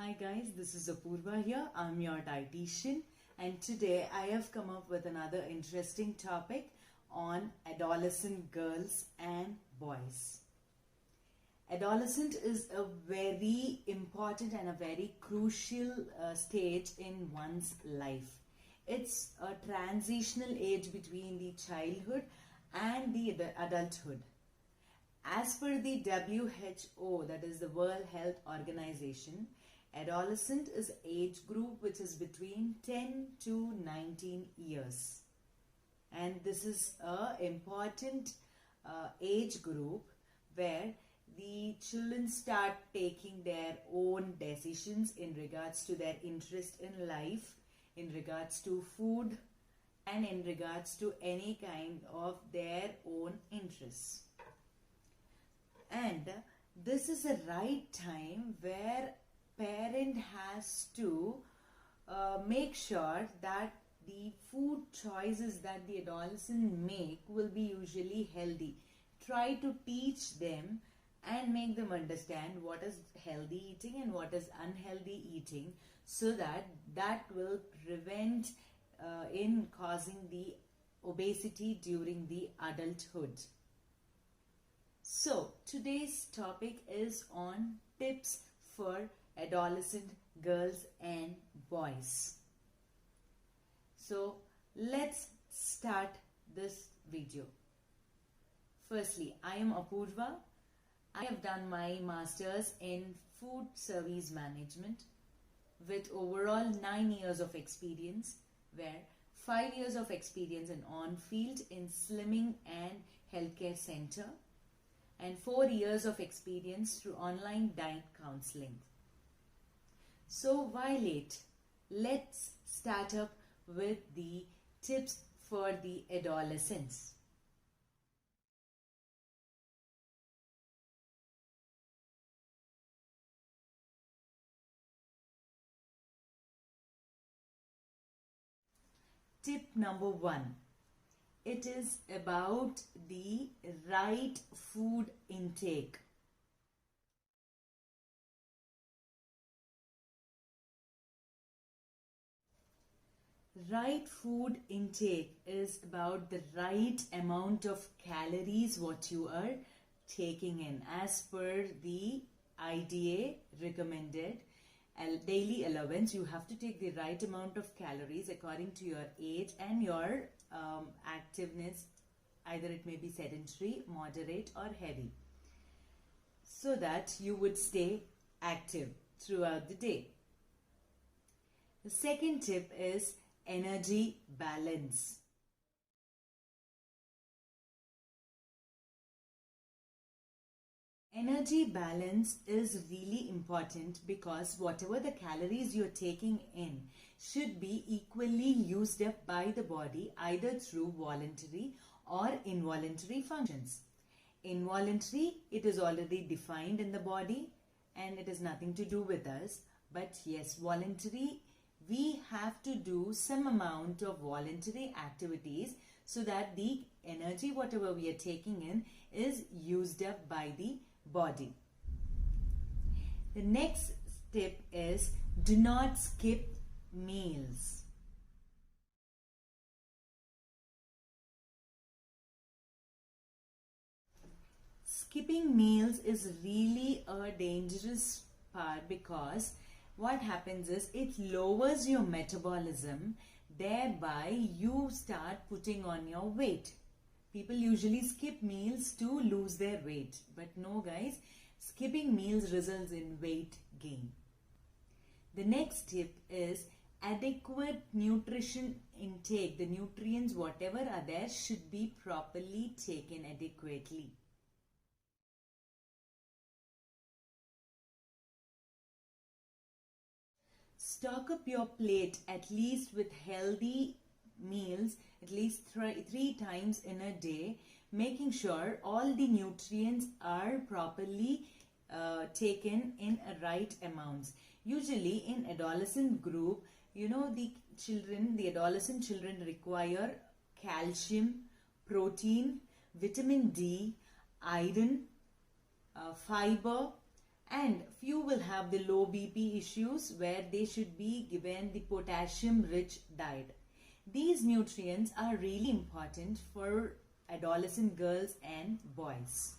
Hi guys, this is Apoorva here. I'm your dietitian and today I have come up with another interesting topic on adolescent girls and boys. Adolescent is a very important and a very crucial stage in one's life. It's a transitional age between the childhood and the adulthood. As per the WHO, that is the World Health Organization, adolescent is age group which is between 10 to 19 years. And this is an important age group where the children start taking their own decisions in regards to their interest in life, in regards to food, and in regards to any kind of their own interests. And this is a right time where parent has to make sure that the food choices that the adolescent make will be usually healthy. Try to teach them and make them understand what is healthy eating and what is unhealthy eating, so that will prevent in causing the obesity during the adulthood. So today's topic is on tips for adolescent girls and boys. So let's start this video. Firstly, I am Apoorva. I have done my masters in food service management with overall 9 years of experience, where 5 years of experience in on-field in slimming and healthcare center, and 4 years of experience through online diet counseling. So why late? Let's start up with the tips for the adolescents. Tip number 1. It is about the right food intake. Right food intake is about the right amount of calories what you are taking in as per the IDA recommended daily allowance. You have to take the right amount of calories according to your age and your activeness. Either it may be sedentary, moderate or heavy, so that you would stay active throughout the day. The second tip is energy balance. Energy balance is really important because whatever the calories you're taking in should be equally used up by the body, either through voluntary or involuntary functions. Involuntary, it is already defined in the body and it has nothing to do with us. But yes, voluntary, we have to do some amount of voluntary activities so that the energy, whatever we are taking in, is used up by the body. The next tip is do not skip meals. Skipping meals is really a dangerous part because what happens is it lowers your metabolism, thereby you start putting on your weight. People usually skip meals to lose their weight, but no guys, skipping meals results in weight gain. The next tip is adequate nutrition intake. The nutrients, whatever are there, should be properly taken adequately. Stock up your plate at least with healthy meals at least three times in a day, making sure all the nutrients are properly taken in right amounts. Usually in adolescent group, the adolescent children require calcium, protein, vitamin D, iron, fiber, And few will have the low BP issues where they should be given the potassium rich diet. These nutrients are really important for adolescent girls and boys.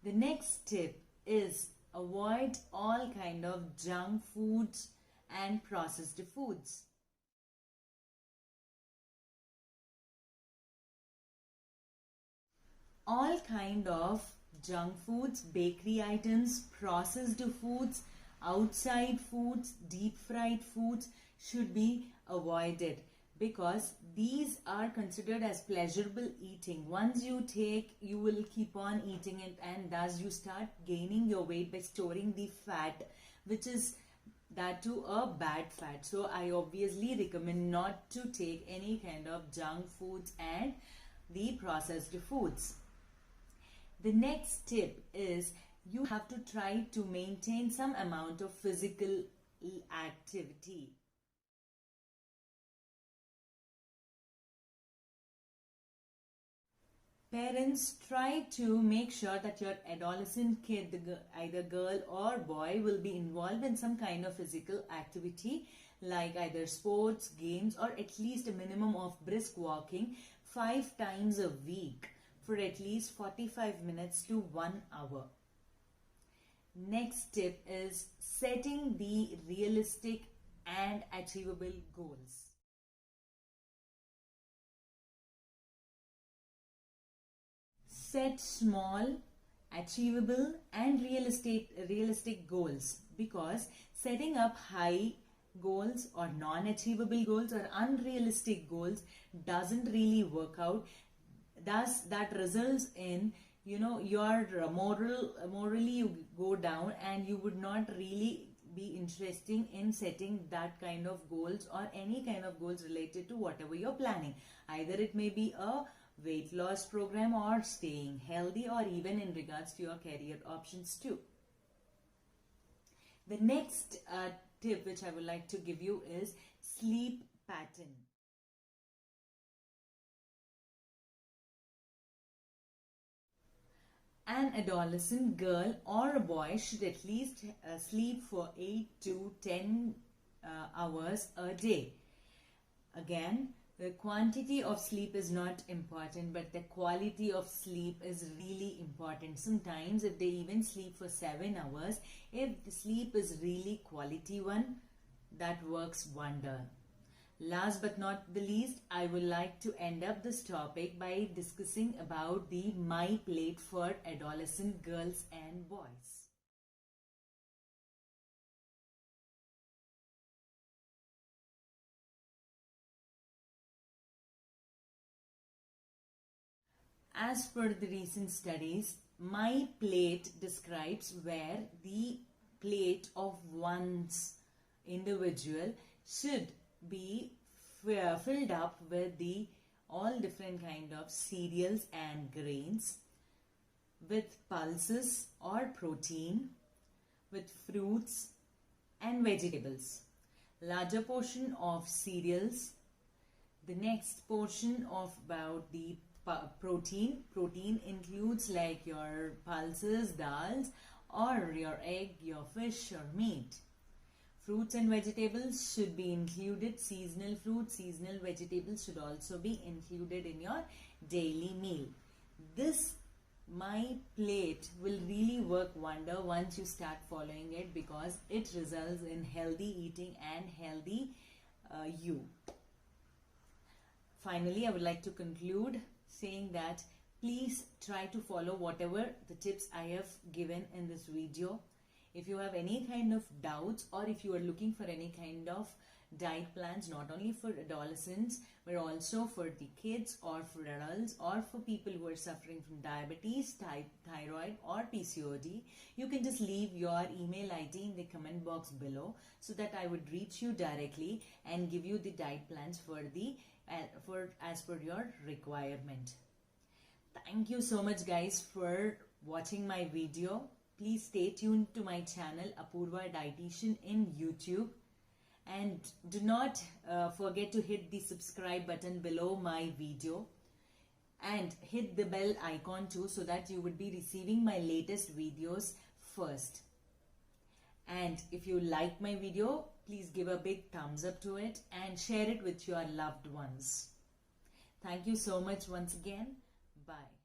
The next tip is avoid all kind of junk foods and processed foods. All kind of junk foods, bakery items, processed foods, outside foods, deep fried foods should be avoided, because these are considered as pleasurable eating. Once you take, you will keep on eating it, and thus you start gaining your weight by storing the fat, which is that too a bad fat. So I obviously recommend not to take any kind of junk foods and the processed foods. The next tip is you have to try to maintain some amount of physical activity. Parents, try to make sure that your adolescent kid, either girl or boy, will be involved in some kind of physical activity like either sports, games, or at least a minimum of brisk walking 5 times a week for at least 45 minutes to 1 hour. Next tip is setting the realistic and achievable goals. Set small, achievable and realistic goals, because setting up high goals or non-achievable goals or unrealistic goals doesn't really work out. Thus that results in your morally you go down, and you would not really be interesting in setting that kind of goals or any kind of goals related to whatever you're planning. Either it may be a weight loss program or staying healthy, or even in regards to your career options too. The next tip which I would like to give you is sleep pattern. An adolescent girl or a boy should at least sleep for 8 to 10 hours a day. Again, the quantity of sleep is not important, but the quality of sleep is really important. Sometimes if they even sleep for 7 hours, if the sleep is really quality one, that works wonder. Last but not the least, I would like to end up this topic by discussing about the My Plate for adolescent girls and boys. As per the recent studies, My Plate describes where the plate of one's individual should be filled up with the all different kind of cereals and grains, with pulses or protein, with fruits and vegetables. Larger portion of cereals. The next portion of about the protein. Protein includes like your pulses, dals, or your egg, your fish or meat. Fruits and vegetables should be included. Seasonal fruits, seasonal vegetables should also be included in your daily meal. This My Plate will really work wonder once you start following it, because it results in healthy eating and healthy you. Finally, I would like to conclude saying that please try to follow whatever the tips I have given in this video. If you have any kind of doubts, or if you are looking for any kind of diet plans, not only for adolescents but also for the kids or for adults or for people who are suffering from diabetes, thyroid or PCOD, you can just leave your email ID in the comment box below, so that I would reach you directly and give you the diet plans for as per your requirement. Thank you so much guys for watching my video. Please stay tuned to my channel Apoorva Dietician in YouTube, and do not forget to hit the subscribe button below my video, and hit the bell icon too, so that you would be receiving my latest videos first. And if you like my video, please give a big thumbs up to it and share it with your loved ones. Thank you so much once again. Bye.